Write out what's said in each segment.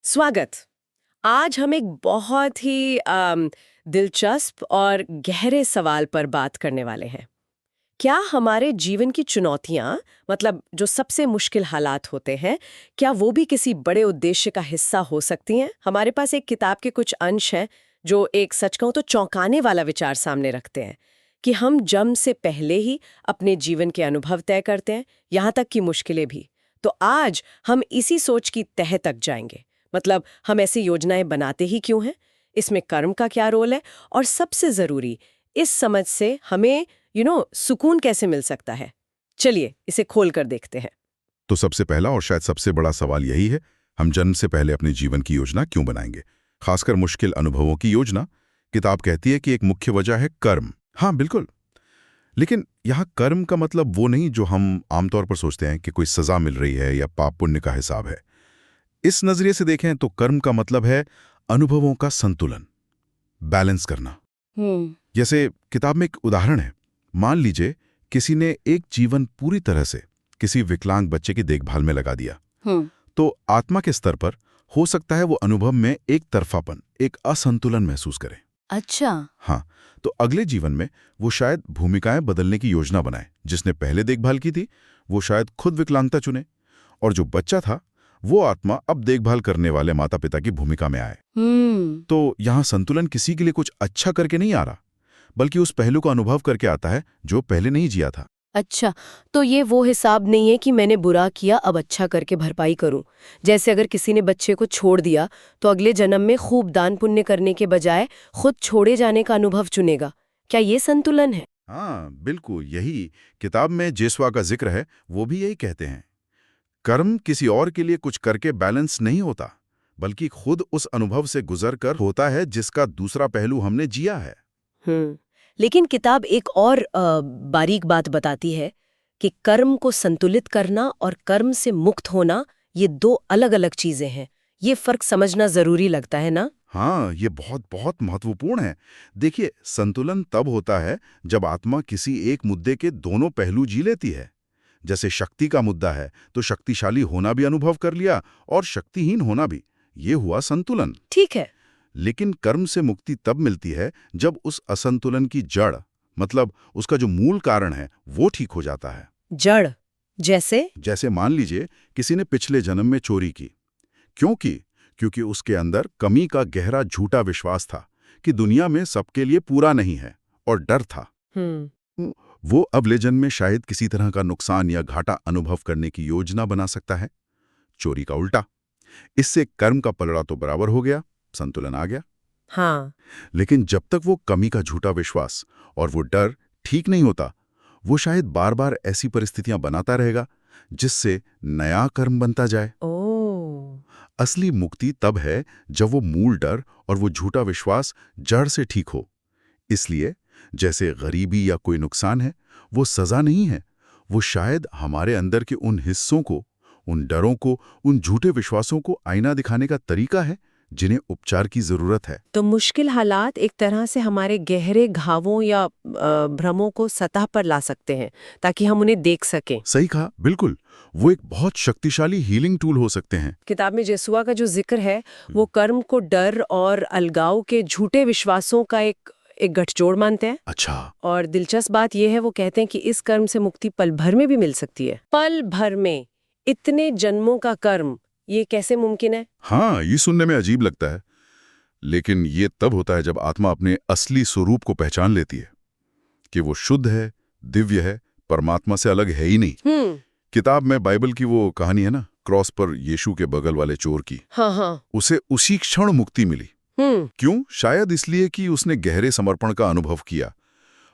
स्वागत। आज हम एक बहुत ही दिलचस्प और गहरे सवाल पर बात करने वाले हैं। क्या हमारे जीवन की चुनौतियां, मतलब जो सबसे मुश्किल हालात होते हैं, क्या वो भी किसी बड़े उद्देश्य का हिस्सा हो सकती हैं? हमारे पास एक किताब के कुछ अंश हैं जो एक सच कहूं तो चौंकाने वाला विचार सामने रखते हैं कि हम जन्म से पहले ही अपने जीवन के अनुभव तय करते हैं, यहाँ तक कि मुश्किलें भी। तो आज हम इसी सोच की तह तक जाएंगे। मतलब हम ऐसी योजनाएं बनाते ही क्यों हैं, इसमें कर्म का क्या रोल है, और सबसे जरूरी, इस समझ से हमें सुकून कैसे मिल सकता है। चलिए इसे खोल कर देखते हैं। तो सबसे पहला और शायद सबसे बड़ा सवाल यही है, हम जन्म से पहले अपने जीवन की योजना क्यों बनाएंगे, खासकर मुश्किल अनुभवों की योजना। किताब कहती है कि एक मुख्य वजह है कर्म। हाँ बिल्कुल, लेकिन यहाँ कर्म का मतलब वो नहीं जो हम आमतौर पर सोचते हैं कि कोई सजा मिल रही है या पाप पुण्य का हिसाब है। इस नजरिए से देखें तो कर्म का मतलब है अनुभवों का संतुलन, बैलेंस करना। जैसे किताब में एक उदाहरण है, मान लीजिए किसी ने एक जीवन पूरी तरह से किसी विकलांग बच्चे की देखभाल में लगा दिया, तो आत्मा के स्तर पर हो सकता है वो अनुभव में एक तरफापन, एक असंतुलन महसूस करे। अच्छा। हाँ, तो अगले जीवन में वो शायद भूमिकाएं बदलने की योजना बनाए। जिसने पहले देखभाल की थी वो शायद खुद विकलांगता चुने, और जो बच्चा था वो आत्मा अब देखभाल करने वाले माता पिता की भूमिका में आए। तो यहाँ संतुलन किसी के लिए कुछ अच्छा करके नहीं आ रहा, बल्कि उस पहलू का अनुभव करके आता है जो पहले नहीं जिया था। अच्छा, तो ये वो हिसाब नहीं है कि मैंने बुरा किया अब अच्छा करके भरपाई करूं। जैसे अगर किसी ने बच्चे को छोड़ दिया तो अगले जन्म में खूब दान पुण्य करने के बजाय खुद छोड़े जाने का अनुभव चुनेगा। क्या ये संतुलन है? हाँ बिल्कुल, यही किताब में जेसवा का जिक्र है, वो भी यही कहते हैं। कर्म किसी और के लिए कुछ करके बैलेंस नहीं होता, बल्कि खुद उस अनुभव से गुजर कर होता है जिसका दूसरा पहलू हमने जिया है। लेकिन किताब एक और बारीक बात बताती है कि कर्म को संतुलित करना और कर्म से मुक्त होना ये दो अलग अलग चीजें हैं। ये फर्क समझना जरूरी लगता है ना? हाँ, ये बहुत बहुत महत्वपूर्ण है। देखिए, संतुलन तब होता है जब आत्मा किसी एक मुद्दे के दोनों पहलू जी लेती है। जैसे शक्ति का मुद्दा है तो शक्तिशाली होना भी अनुभव कर लिया और शक्तिहीन होना भी, ये हुआ संतुलन। ठीक है। लेकिन कर्म से मुक्ति तब मिलती है जब उस असंतुलन की जड़, मतलब उसका जो मूल कारण है, वो ठीक हो जाता है। जड़ जैसे? जैसे मान लीजिए किसी ने पिछले जन्म में चोरी की। क्योंकि उसके अंदर कमी का गहरा झूठा विश्वास था कि दुनिया में सबके लिए पूरा नहीं है, और डर था। वो अगले जन्म में शायद किसी तरह का नुकसान या घाटा अनुभव करने की योजना बना सकता है। चोरी का उल्टा। इससे कर्म का पलड़ा तो बराबर हो गया, संतुलन आ गया। हाँ। लेकिन जब तक वो कमी का झूठा विश्वास और वो डर ठीक नहीं होता, वो शायद बार बार ऐसी परिस्थितियां बनाता रहेगा जिससे नया कर्म बनता जाए। असली मुक्ति तब है जब वो मूल डर और वो झूठा विश्वास जड़ से ठीक हो। इसलिए जैसे गरीबी या कोई नुकसान है, वो सजा नहीं है, वो शायद हमारे अंदर के उन हिस्सों को, उन डरों को, उन झूठे विश्वासों को आईना दिखाने का तरीका है जिन्हें उपचार की जरूरत है। तो मुश्किल हालात एक तरह से हमारे गहरे घावों या भ्रमों को सतह पर ला सकते हैं ताकि हम उन्हें देख सकें। सही कहा, बिल्कुल। वो एक बहुत शक्तिशाली हीलिंग टूल हो सकते हैं। किताब में जेसुआ का जो जिक्र है वो कर्म को डर और अलगाव के झूठे विश्वासों का एक गठजोड़ मानते हैं। अच्छा। और दिलचस्प बात यह है, वो कहते हैं कि इस कर्म से मुक्ति पल भर में भी मिल सकती है। पल भर में इतने जन्मों का कर्म, ये कैसे मुमकिन है? हाँ, ये सुनने में अजीब लगता है, लेकिन ये तब होता है जब आत्मा अपने असली स्वरूप को पहचान लेती है कि वो शुद्ध है, दिव्य है, परमात्मा से अलग है ही नहीं। किताब में बाइबल की वो कहानी है ना, क्रॉस पर यीशु के बगल वाले चोर की। हाँ। उसे उसी क्षण मुक्ति मिली। क्यों? शायद इसलिए कि उसने गहरे समर्पण का अनुभव किया,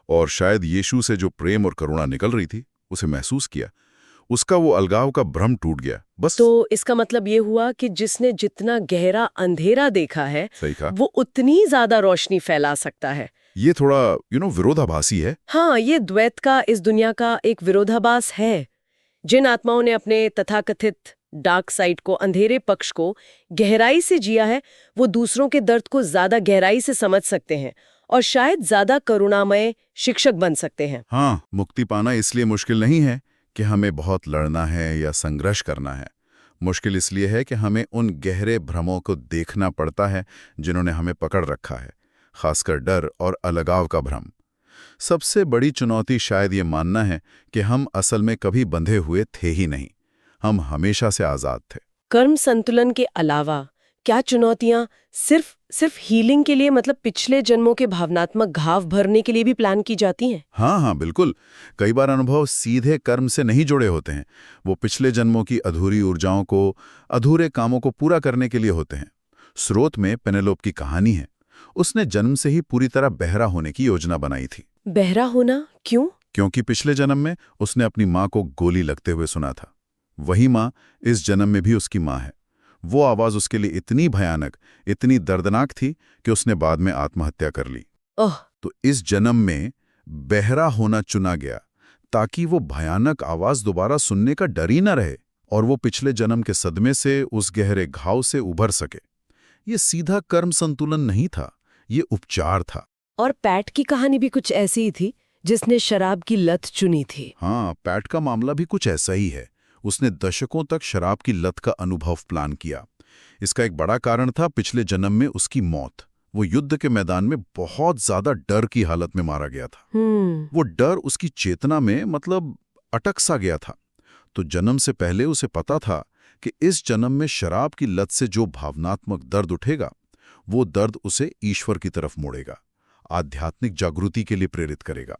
और शायद यीशु से जो प्रेम और करुणा निकल रही थी उसे महसूस किया। उसका वो अलगाव का भ्रम टूट गया, बस। तो इसका मतलब ये हुआ कि जिसने जितना गहरा अंधेरा देखा है, सही कहा, वो उतनी ज्यादा रोशनी फैला सकता है। ये थोड़ा विरोधाभासी है। हाँ, ये द्वैत का, इस दुनिया का एक विरोधाभास है। जिन आत्माओं ने अपने तथाकथित डार्क साइड को, अंधेरे पक्ष को गहराई से जिया है, वो दूसरों के दर्द को ज्यादा गहराई से समझ सकते हैं और शायद ज्यादा करुणामय शिक्षक बन सकते हैं। हाँ, मुक्ति पाना इसलिए मुश्किल नहीं है कि हमें बहुत लड़ना है या संघर्ष करना है, मुश्किल इसलिए है कि हमें उन गहरे भ्रमों को देखना पड़ता है जिन्होंने हमें पकड़ रखा है, खासकर डर और अलगाव का भ्रम। सबसे बड़ी चुनौती शायद ये मानना है कि हम असल में कभी बंधे हुए थे ही नहीं, हम हमेशा से आज़ाद थे। कर्म संतुलन के अलावा क्या चुनौतियां सिर्फ हीलिंग के लिए, मतलब पिछले जन्मों के भावनात्मक घाव भरने के लिए भी प्लान की जाती हैं? हाँ, बिल्कुल। कई बार अनुभव सीधे कर्म से नहीं जुड़े होते हैं, वो पिछले जन्मों की अधूरी ऊर्जाओं को, अधूरे कामों को पूरा करने के लिए होते हैं। स्रोत में पेनेलोप की कहानी है। उसने जन्म से ही पूरी तरह बहरा होने की योजना बनाई थी। बहरा होना क्यों? क्योंकि पिछले जन्म में उसने अपनी माँ को गोली लगते हुए सुना था। वही माँ इस जन्म में भी उसकी माँ है। वो आवाज उसके लिए इतनी भयानक, इतनी दर्दनाक थी कि उसने बाद में आत्महत्या कर ली। ओह! तो इस जन्म में बहरा होना चुना गया ताकि वो भयानक आवाज दोबारा सुनने का डर ही न रहे और वो पिछले जन्म के सदमे से, उस गहरे घाव से उभर सके। ये सीधा कर्म संतुलन नहीं था, ये उपचार था। और पैट की कहानी भी कुछ ऐसी ही थी, जिसने शराब की लत चुनी थी। हाँ, पैट का मामला भी कुछ ऐसा ही है। उसने दशकों तक शराब की लत का अनुभव प्लान किया। इसका एक बड़ा कारण था पिछले जन्म में उसकी मौत। वो युद्ध के मैदान में बहुत ज्यादा डर की हालत में मारा गया था। वो डर उसकी चेतना में अटक सा गया था। तो जन्म से पहले उसे पता था कि इस जन्म में शराब की लत से जो भावनात्मक दर्द उठेगा, वो दर्द उसे ईश्वर की तरफ मोड़ेगा, आध्यात्मिक जागृति के लिए प्रेरित करेगा,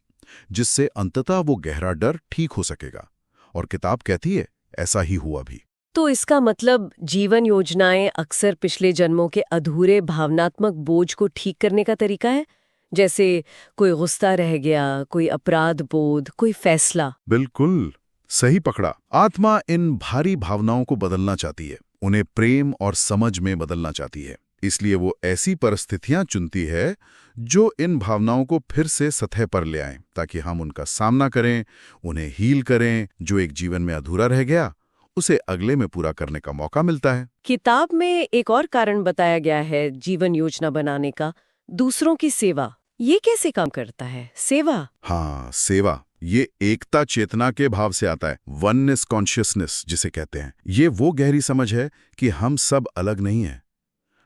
जिससे अंततः वो गहरा डर ठीक हो सकेगा। और किताब कहती है ऐसा ही हुआ भी। तो इसका मतलब जीवन योजनाएं अक्सर पिछले जन्मों के अधूरे भावनात्मक बोझ को ठीक करने का तरीका है, जैसे कोई गुस्सा रह गया, कोई अपराध बोध, कोई फैसला। बिल्कुल सही पकड़ा। आत्मा इन भारी भावनाओं को बदलना चाहती है, उन्हें प्रेम और समझ में बदलना चाहती है। इसलिए वो ऐसी परिस्थितियां चुनती है जो इन भावनाओं को फिर से सतह पर ले आएं, ताकि हम उनका सामना करें, उन्हें हील करें। जो एक जीवन में अधूरा रह गया, उसे अगले में पूरा करने का मौका मिलता है। किताब में एक और कारण बताया गया है जीवन योजना बनाने का, दूसरों की सेवा। ये कैसे काम करता है, सेवा? हाँ, सेवा। ये एकता चेतना के भाव से आता है, वननेस कॉन्शियसनेस जिसे कहते हैं। ये वो गहरी समझ है कि हम सब अलग नहीं हैं,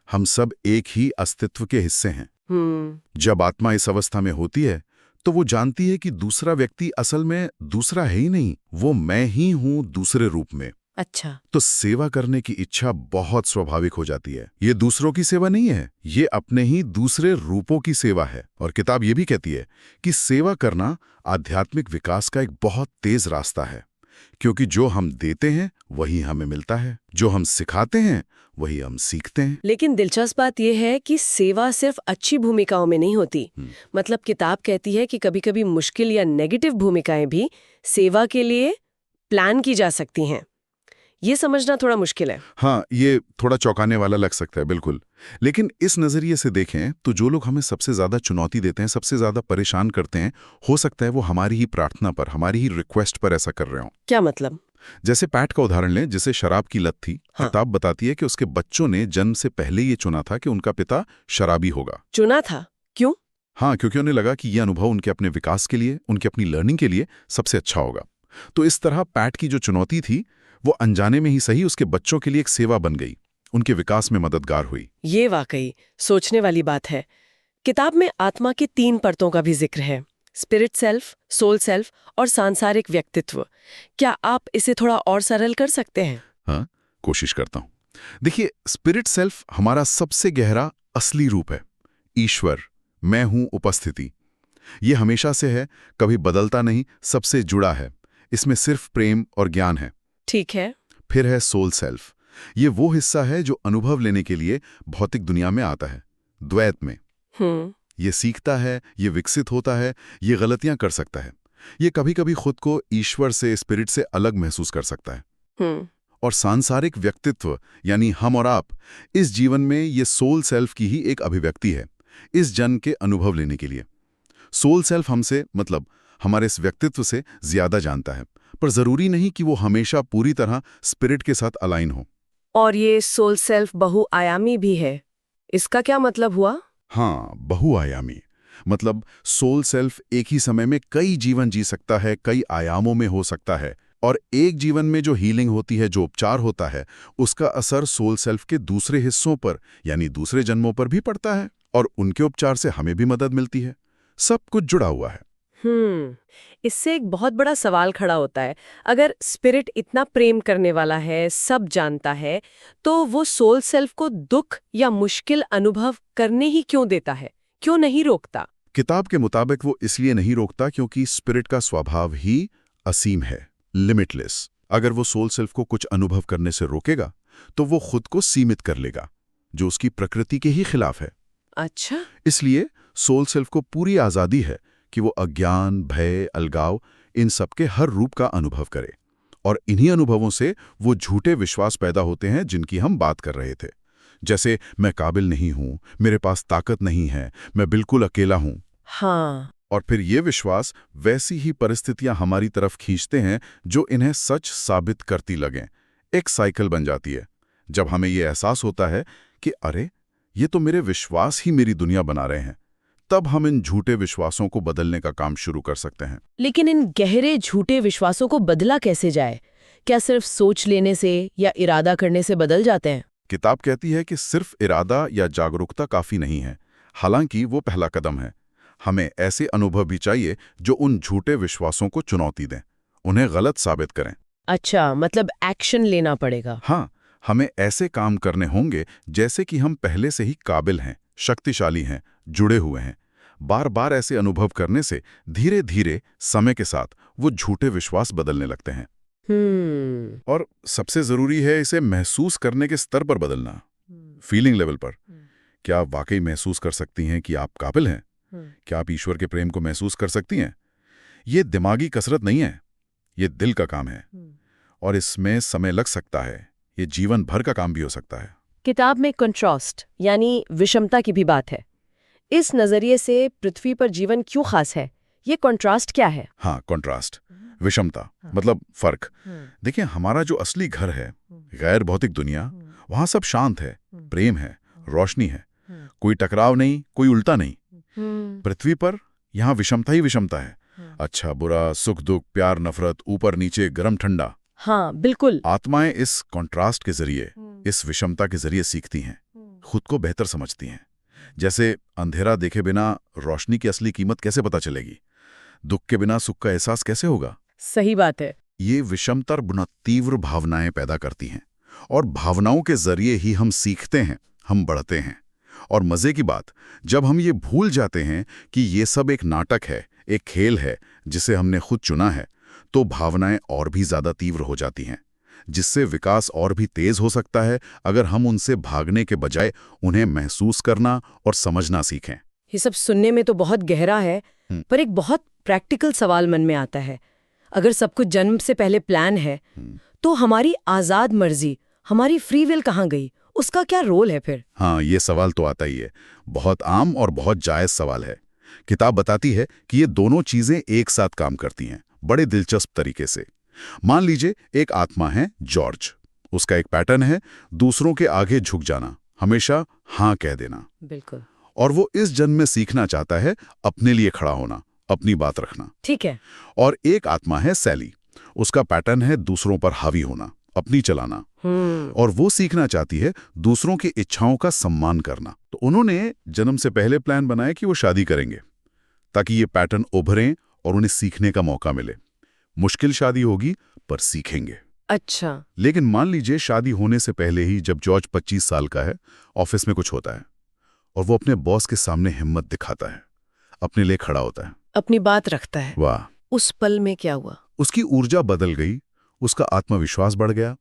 हम सब एक ही अस्तित्व के हिस्से हैं। जब आत्मा इस अवस्था में होती है तो वो जानती है कि दूसरा व्यक्ति असल में दूसरा है ही नहीं, वो मैं ही हूं दूसरे रूप में। अच्छा। तो सेवा करने की इच्छा बहुत स्वाभाविक हो जाती है। ये दूसरों की सेवा नहीं है, ये अपने ही दूसरे रूपों की सेवा है। और किताब ये भी कहती है कि सेवा करना आध्यात्मिक विकास का एक बहुत तेज रास्ता है, क्योंकि जो हम देते हैं वही हमें मिलता है, जो हम सिखाते हैं वही हम सीखते हैं। लेकिन दिलचस्प बात यह है कि सेवा सिर्फ अच्छी भूमिकाओं में नहीं होती। मतलब किताब कहती है कि कभी-कभी मुश्किल या नेगेटिव भूमिकाएं भी सेवा के लिए प्लान की जा सकती हैं। ये समझना थोड़ा मुश्किल है। हाँ, ये थोड़ा चौंकाने वाला लग सकता है, बिल्कुल। लेकिन इस नजरिए से देखें तो जो लोग हमें सबसे ज्यादा चुनौती देते हैं, सबसे ज्यादा परेशान करते हैं, हो सकता है वो हमारी ही प्रार्थना पर, हमारी ही रिक्वेस्ट पर ऐसा कर रहे हो। क्या मतलब? जैसे पैट का उदाहरण लें, जिसे शराब की लत थी। हाँ। किताब बताती है कि उसके बच्चों ने जन्म से पहले ये चुना था कि उनका पिता शराबी होगा। चुना था? क्यों? हाँ, क्योंकि उन्हें लगा कि यह अनुभव उनके अपने विकास के लिए, उनके अपनी लर्निंग के लिए सबसे अच्छा होगा। तो इस तरह पैट की जो चुनौती थी वो अनजाने में ही सही उसके बच्चों के लिए एक सेवा बन गई, उनके विकास में मददगार हुई। ये वाकई सोचने वाली बात है। किताब में आत्मा की 3 परतों का भी जिक्र है, स्पिरिट सेल्फ, सोल सेल्फ और सांसारिक व्यक्तित्व। क्या आप इसे थोड़ा और सरल कर सकते हैं? हाँ, कोशिश करता हूँ। देखिए, स्पिरिट सेल्फ हमारा सबसे गहरा असली रूप है, ईश्वर, मैं हूं उपस्थिति। ये हमेशा से है, कभी बदलता नहीं, सबसे जुड़ा है। इसमें सिर्फ प्रेम और ज्ञान है। ठीक है। फिर है सोल सेल्फ। ये वो हिस्सा है जो अनुभव लेने के लिए भौतिक दुनिया में आता है, द्वैत में। ये सीखता है, ये विकसित होता है, ये गलतियां कर सकता है, ये कभी-कभी खुद को ईश्वर से, स्पिरिट से अलग महसूस कर सकता है। और सांसारिक व्यक्तित्व यानी हम और आप, इस जीवन में ये सोल सेल्फ की ही एक अभिव्यक्ति है, इस जन्म के अनुभव लेने के लिए। सोल सेल्फ हमसे, हमारे इस व्यक्तित्व से ज्यादा जानता है, पर जरूरी नहीं कि वो हमेशा पूरी तरह स्पिरिट के साथ अलाइन हो। और ये सोल सेल्फ बहुआयामी भी है, इसका क्या मतलब हुआ? हाँ, बहुआयामी मतलब सोल सेल्फ एक ही समय में कई जीवन जी सकता है, कई आयामों में हो सकता है। और एक जीवन में जो हीलिंग होती है, जो उपचार होता है, उसका असर सोल सेल्फ के दूसरे हिस्सों पर यानी दूसरे जन्मों पर भी पड़ता है और उनके उपचार से हमें भी मदद मिलती है। सब कुछ जुड़ा हुआ है। इससे एक बहुत बड़ा सवाल खड़ा होता है। अगर स्पिरिट इतना प्रेम करने वाला है, सब जानता है, तो वो सोल सेल्फ को दुख या मुश्किल अनुभव करने ही क्यों देता है, क्यों नहीं रोकता? किताब के मुताबिक वो इसलिए नहीं रोकता क्योंकि स्पिरिट का स्वभाव ही असीम है, लिमिटलेस। अगर वो सोल सेल्फ को कुछ अनुभव करने से रोकेगा तो वो खुद को सीमित कर लेगा, जो उसकी प्रकृति के ही खिलाफ है। अच्छा। इसलिए सोल सेल्फ को पूरी आज़ादी है कि वो अज्ञान, भय, अलगाव, इन सब के हर रूप का अनुभव करे। और इन्हीं अनुभवों से वो झूठे विश्वास पैदा होते हैं जिनकी हम बात कर रहे थे। जैसे मैं काबिल नहीं हूं, मेरे पास ताकत नहीं है, मैं बिल्कुल अकेला हूं। हाँ। और फिर ये विश्वास वैसी ही परिस्थितियां हमारी तरफ खींचते हैं जो इन्हें सच साबित करती लगें। एक साइकिल बन जाती है। जब हमें ये एहसास होता है कि अरे, ये तो मेरे विश्वास ही मेरी दुनिया बना रहे हैं, तब हम इन झूठे विश्वासों को बदलने का काम शुरू कर सकते हैं। लेकिन इन गहरे झूठे विश्वासों को बदला कैसे जाए? क्या सिर्फ सोच लेने से या इरादा करने से बदल जाते हैं? किताब कहती है कि सिर्फ इरादा या जागरूकता काफी नहीं है, हालांकि वो पहला कदम है। हमें ऐसे अनुभव भी चाहिए जो उन झूठे विश्वासों को चुनौती दें, उन्हें गलत साबित करें। अच्छा, मतलब एक्शन लेना पड़ेगा। हाँ, हमें ऐसे काम करने होंगे जैसे कि हम पहले से ही काबिल हैं, शक्तिशाली हैं, जुड़े हुए हैं। बार बार ऐसे अनुभव करने से धीरे धीरे समय के साथ वो झूठे विश्वास बदलने लगते हैं। और सबसे जरूरी है इसे महसूस करने के स्तर पर बदलना, फीलिंग लेवल पर। क्या आप वाकई महसूस कर सकती हैं कि आप काबिल हैं? क्या आप ईश्वर के प्रेम को महसूस कर सकती हैं? ये दिमागी कसरत नहीं है, ये दिल का काम है। और इसमें समय लग सकता है, ये जीवन भर का काम भी हो सकता है। किताब में कंट्रास्ट यानी विषमता की भी बात है। इस नजरिए से पृथ्वी पर जीवन क्यों खास है? ये कंट्रास्ट क्या है? हाँ, कंट्रास्ट, विषमता मतलब फर्क। देखिए, हमारा जो असली घर है, गैर भौतिक दुनिया, वहां सब शांत है, प्रेम है, रोशनी है, कोई टकराव नहीं, कोई उल्टा नहीं। पृथ्वी पर यहाँ विषमता ही विषमता है। अच्छा बुरा, सुख दुख, प्यार नफरत, ऊपर नीचे, गरम ठंडा। हाँ बिल्कुल। आत्माएं इस कॉन्ट्रास्ट के जरिए, इस विषमता के जरिए सीखती हैं, खुद को बेहतर समझती हैं। जैसे अंधेरा देखे बिना रोशनी की असली कीमत कैसे पता चलेगी? दुख के बिना सुख का एहसास कैसे होगा? सही बात है। ये विषमता बुना तीव्र भावनाएं पैदा करती हैं, और भावनाओं के जरिए ही हम सीखते हैं, हम बढ़ते हैं। और मजे की बात, जब हम ये भूल जाते हैं कि ये सब एक नाटक है, एक खेल है जिसे हमने खुद चुना है, तो भावनाएं और भी ज्यादा तीव्र हो जाती हैं, जिससे विकास और भी तेज हो सकता है अगर हम उनसे भागने के बजाय उन्हें महसूस करना और समझना सीखें। ये सब सुनने में तो बहुत गहरा है, पर एक बहुत प्रैक्टिकल सवाल मन में आता है। अगर सब कुछ जन्म से पहले प्लान है, तो हमारी आजाद मर्जी, हमारी फ्री विल कहाँ गई? उसका क्या रोल है फिर? हाँ, ये सवाल तो आता ही है। बहुत आम और बहुत जायज सवाल है। किताब बताती है कि ये दोनों चीजें एक साथ काम करती हैं, बड़े दिलचस्प तरीके से। मान लीजिए एक आत्मा है जॉर्ज। उसका एक पैटर्न है दूसरों के आगे झुक जाना, हमेशा हाँ कह देना। बिल्कुल। और वो इस जन्म में सीखना चाहता है अपने लिए खड़ा होना, अपनी बात रखना। ठीक है। और एक आत्मा है सैली। उसका पैटर्न है दूसरों पर हावी होना, अपनी चलाना। और वो सीखना चाहती है दूसरों की इच्छाओं का सम्मान करना। तो उन्होंने जन्म से पहले प्लान बनाया कि वो शादी करेंगे, ताकि ये पैटर्न उभरें और उन्हें सीखने का मौका मिले। मुश्किल शादी होगी, पर सीखेंगे। अच्छा। लेकिन मान लीजिए शादी होने से पहले ही जब जॉर्ज 25 साल का है, ऑफिस में कुछ होता है और वो अपने बॉस के सामने हिम्मत दिखाता है, अपने लिए खड़ा होता है, अपनी बात रखता है। वाह! उस पल में क्या हुआ? उसकी ऊर्जा बदल गई, उसका आत्मविश्वास बढ़ गया,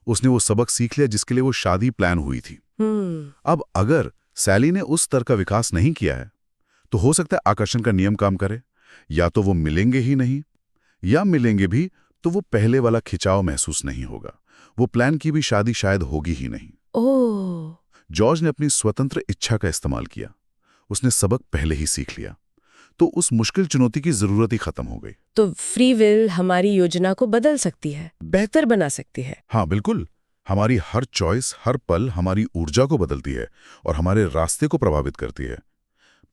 उसने वो सबक सीख लिया जिसके लिए वो शादी प्लान हुई थी। अब अगर सैली ने उस स्तर का विकास नहीं किया है, तो हो सकता है आकर्षण का नियम काम करे। या तो वो मिलेंगे ही नहीं, या मिलेंगे भी तो वो पहले वाला खिंचाव महसूस नहीं होगा। वो प्लान की भी शादी शायद होगी ही नहीं। ओह। जॉर्ज ने अपनी स्वतंत्र इच्छा का इस्तेमाल किया, उसने सबक पहले ही सीख लिया, तो उस मुश्किल चुनौती की जरूरत ही खत्म हो गई। तो फ्री विल हमारी योजना को बदल सकती है, बेहतर बना सकती है। हाँ बिल्कुल, हमारी हर चॉइस, हर पल हमारी ऊर्जा को बदलती है और हमारे रास्ते को प्रभावित करती है।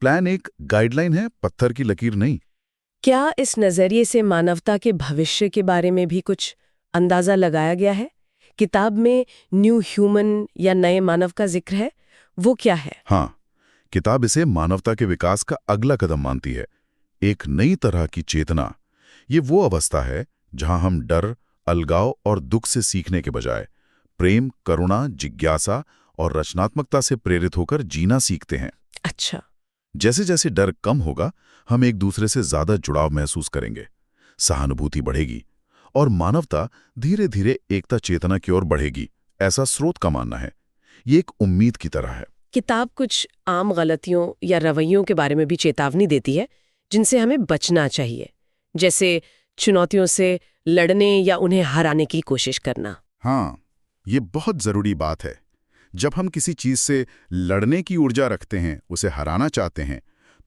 प्लान एक गाइडलाइन है, पत्थर की लकीर नहीं। क्या इस नजरिए से मानवता के भविष्य के बारे में भी कुछ अंदाजा लगाया गया है? किताब में न्यू ह्यूमन या नए मानव का जिक्र है, वो क्या है? हाँ, किताब इसे मानवता के विकास का अगला कदम मानती है। एक नई तरह की चेतना। ये वो अवस्था है जहां हम डर, अलगाव और दुख से सीखने के बजाय प्रेम, करुणा, जिज्ञासा और रचनात्मकता से प्रेरित होकर जीना सीखते हैं। अच्छा। जैसे जैसे डर कम होगा, हम एक दूसरे से ज्यादा जुड़ाव महसूस करेंगे, सहानुभूति बढ़ेगी और मानवता धीरे धीरे एकता चेतना की ओर बढ़ेगी, ऐसा स्रोत का मानना है। ये एक उम्मीद की तरह है। किताब कुछ आम गलतियों या रवैयों के बारे में भी चेतावनी देती है जिनसे हमें बचना चाहिए, जैसे चुनौतियों से लड़ने या उन्हें हराने की कोशिश करना। हाँ, ये बहुत जरूरी बात है। जब हम किसी चीज से लड़ने की ऊर्जा रखते हैं, उसे हराना चाहते हैं,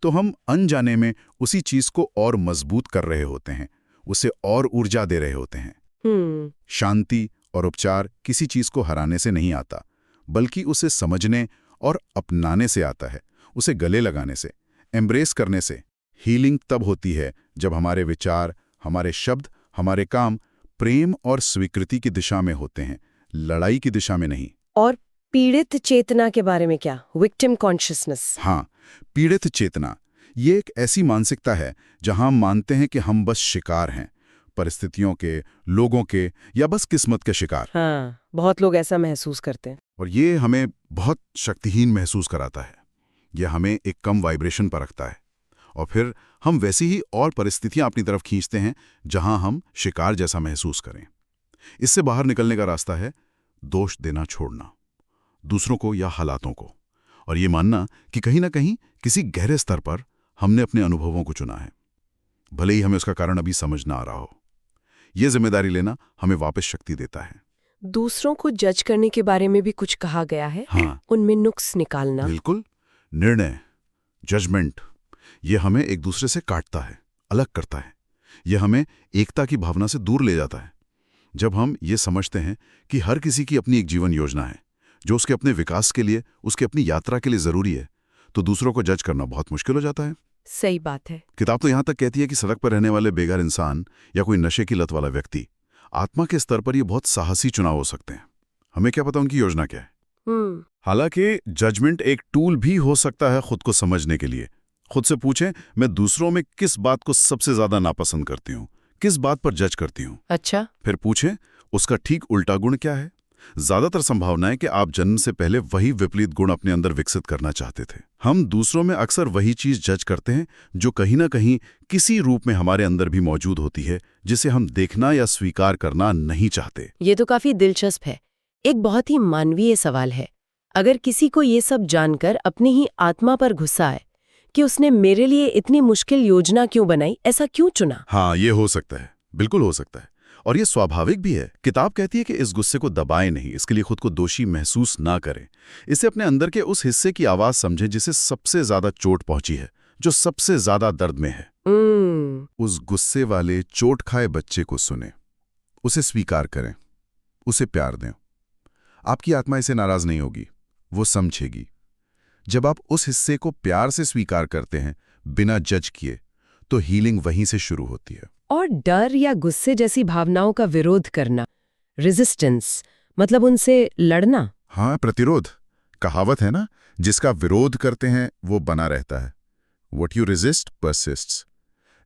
तो हम अनजाने में उसी चीज को और मजबूत कर रहे होते हैं, उसे और ऊर्जा दे रहे होते हैं। शांति और उपचार किसी चीज को हराने से नहीं आता, बल्कि उसे समझने और अपनाने से आता है, उसे गले लगाने से, एम्ब्रेस करने से। हीलिंग तब होती है जब हमारे विचार, हमारे शब्द, हमारे काम प्रेम और स्वीकृति की दिशा में होते हैं, लड़ाई की दिशा में नहीं। और पीड़ित चेतना के बारे में क्या? Victim consciousness. हाँ, पीड़ित चेतना ये एक ऐसी मानसिकता है जहां हम मानते हैं कि हम बस शिकार हैं, परिस्थितियों के, लोगों के या बस किस्मत के शिकार। हाँ, बहुत लोग ऐसा महसूस करते हैं। और ये हमें बहुत शक्तिहीन महसूस कराता है। यह हमें एक कम वाइब्रेशन पर रखता है और फिर हम वैसी ही और परिस्थितियां अपनी तरफ खींचते हैं जहां हम शिकार जैसा महसूस करें। इससे बाहर निकलने का रास्ता है दोष देना छोड़ना, दूसरों को या हालातों को, और ये मानना कि कहीं ना कहीं किसी गहरे स्तर पर हमने अपने अनुभवों को चुना है, भले ही हमें उसका कारण अभी समझ ना आ रहा हो। ये जिम्मेदारी लेना हमें वापस शक्ति देता है। दूसरों को जज करने के बारे में भी कुछ कहा गया है। हाँ, उनमें नुक्स निकालना। बिल्कुल। निर्णय, जजमेंट, ये हमें एक दूसरे से काटता है, अलग करता है। यह हमें एकता की भावना से दूर ले जाता है। जब हम ये समझते हैं कि हर किसी की अपनी एक जीवन योजना है जो उसके अपने विकास के लिए, उसके अपनी यात्रा के लिए जरूरी है, तो दूसरों को जज करना बहुत मुश्किल हो जाता है। सही बात है। किताब तो यहां तक कहती है कि सड़क पर रहने वाले बेघर इंसान या कोई नशे की लत वाला व्यक्ति, आत्मा के स्तर पर ये बहुत साहसी चुनाव हो सकते हैं। हमें क्या पता उनकी योजना क्या है। हालांकि जजमेंट एक टूल भी हो सकता है खुद को समझने के लिए। खुद से पूछें, मैं दूसरों में किस बात को सबसे ज्यादा नापसंद करती हूँ, किस बात पर जज करती हूँ। अच्छा। फिर पूछें, उसका ठीक उल्टा गुण क्या है। ज्यादातर संभावना है कि आप जन्म से पहले वही विपरीत गुण अपने अंदर विकसित करना चाहते थे। हम दूसरों में अक्सर वही चीज जज करते हैं जो कहीं ना कहीं किसी रूप में हमारे अंदर भी मौजूद होती है, जिसे हम देखना या स्वीकार करना नहीं चाहते। ये तो काफी दिलचस्प है। एक बहुत ही मानवीय सवाल है। अगर किसी को ये सब जानकर अपनी ही आत्मा पर गुस्सा है कि उसने मेरे लिए इतनी मुश्किल योजना क्यों बनाई, ऐसा क्यों चुना? हाँ, ये हो सकता है, बिल्कुल हो सकता है, और ये स्वाभाविक भी है। किताब कहती है कि इस गुस्से को दबाएं नहीं, इसके लिए खुद को दोषी महसूस ना करें। इसे अपने अंदर के उस हिस्से की आवाज समझें जिसे सबसे ज्यादा चोट पहुंची है, जो सबसे ज्यादा दर्द में है। उस गुस्से वाले चोट खाए बच्चे को सुने, उसे स्वीकार करें, उसे प्यार दें। आपकी आत्मा इसे नाराज नहीं होगी, वो समझेगी। जब आप उस हिस्से को प्यार से स्वीकार करते हैं, बिना जज किए, तो हीलिंग वहीं से शुरू होती है। और डर या गुस्से जैसी भावनाओं का विरोध करना, रेजिस्टेंस, मतलब उनसे लड़ना। हाँ, प्रतिरोध। कहावत है ना, जिसका विरोध करते हैं वो बना रहता है। What you resist persists।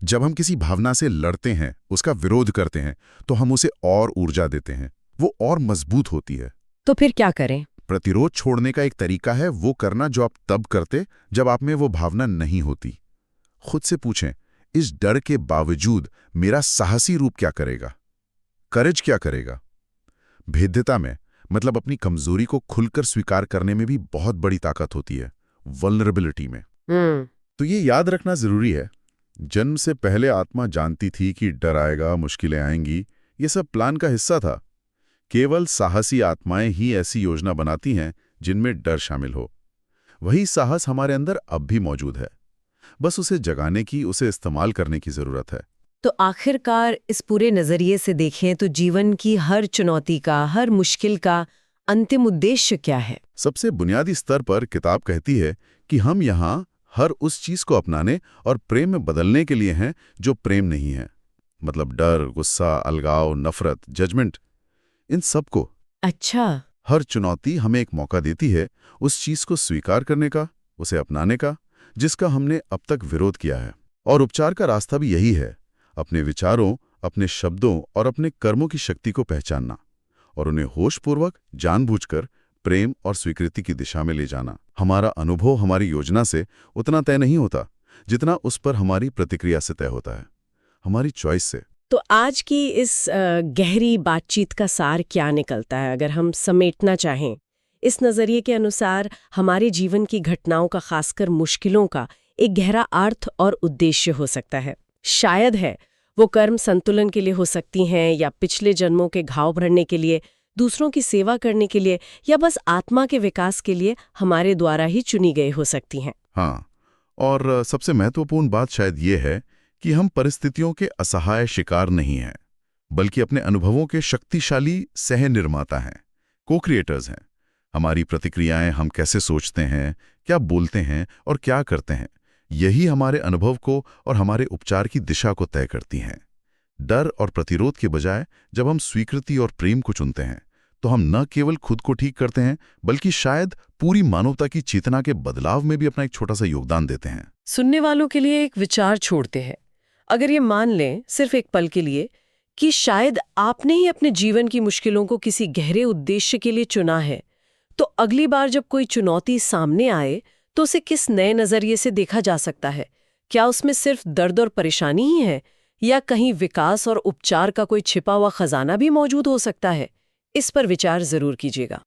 जब हम किसी भावना से लड़ते हैं, उसका विरोध करते हैं, तो हम उसे और ऊर्जा देते हैं, वो और मजबूत होती है। तो फिर क्या करें? प्रतिरोध छोड़ने का एक तरीका है वो करना जो आप तब करते जब आप में वो भावना नहीं होती। खुद से पूछें, इस डर के बावजूद मेरा साहसी रूप क्या करेगा, करेज क्या करेगा। भेद्यता में, मतलब अपनी कमजोरी को खुलकर स्वीकार करने में भी बहुत बड़ी ताकत होती है, वल्नरेबिलिटी में। तो ये याद रखना जरूरी है। जन्म से पहले आत्मा जानती थी कि डर आएगा, मुश्किलें आएंगी, ये सब प्लान का हिस्सा था। केवल साहसी आत्माएं ही ऐसी योजना बनाती हैं जिनमें डर शामिल हो। वही साहस हमारे अंदर अब भी मौजूद है, बस उसे जगाने की, उसे इस्तेमाल करने की जरूरत है। तो आखिरकार इस पूरे नजरिए से देखें तो जीवन की हर चुनौती का, हर मुश्किल का अंतिम उद्देश्य क्या है? सबसे बुनियादी स्तर पर किताब कहती है कि हम यहाँ हर उस चीज को अपनाने और प्रेम में बदलने के लिए हैं जो प्रेम नहीं है। मतलब डर, गुस्सा, अलगाव, नफरत, जजमेंट, इन सब को। अच्छा। हर चुनौती हमें एक मौका देती है उस चीज को स्वीकार करने का, उसे अपनाने का, जिसका हमने अब तक विरोध किया है। और उपचार का रास्ता भी यही है, अपने विचारों, अपने शब्दों और अपने कर्मों की शक्ति को पहचानना और उन्हें होशपूर्वक, जानबूझकर प्रेम और स्वीकृति की दिशा में ले जाना। हमारा अनुभव हमारी योजना से उतना तय नहीं होता जितना उस पर हमारी प्रतिक्रिया से तय होता है, हमारी चॉइस से। तो आज की इस गहरी बातचीत का सार क्या निकलता है, अगर हम समेटना चाहें? इस नज़रिए के अनुसार हमारे जीवन की घटनाओं का, खासकर मुश्किलों का, एक गहरा अर्थ और उद्देश्य हो सकता है। शायद है वो कर्म संतुलन के लिए हो सकती हैं, या पिछले जन्मों के घाव भरने के लिए, दूसरों की सेवा करने के लिए, या बस आत्मा के विकास के लिए हमारे द्वारा ही चुनी गई हो सकती हैं। हाँ, और सबसे महत्वपूर्ण बात शायद ये है कि हम परिस्थितियों के असहाय शिकार नहीं हैं, बल्कि अपने अनुभवों के शक्तिशाली सह निर्माता हैं, को-क्रिएटर्स हैं। हमारी प्रतिक्रियाएं, हम कैसे सोचते हैं, क्या बोलते हैं और क्या करते हैं, यही हमारे अनुभव को और हमारे उपचार की दिशा को तय करती हैं। डर और प्रतिरोध के बजाय जब हम स्वीकृति और प्रेम को चुनते हैं, तो हम न केवल खुद को ठीक करते हैं, बल्कि शायद पूरी मानवता की चेतना के बदलाव में भी अपना एक छोटा सा योगदान देते हैं। सुनने वालों के लिए एक विचार छोड़ते हैं। अगर ये मान लें, सिर्फ एक पल के लिए, कि शायद आपने ही अपने जीवन की मुश्किलों को किसी गहरे उद्देश्य के लिए चुना है, तो अगली बार जब कोई चुनौती सामने आए तो उसे किस नए नजरिए से देखा जा सकता है? क्या उसमें सिर्फ दर्द और परेशानी ही है, या कहीं विकास और उपचार का कोई छिपा हुआ खजाना भी मौजूद हो सकता है? इस पर विचार जरूर कीजिएगा।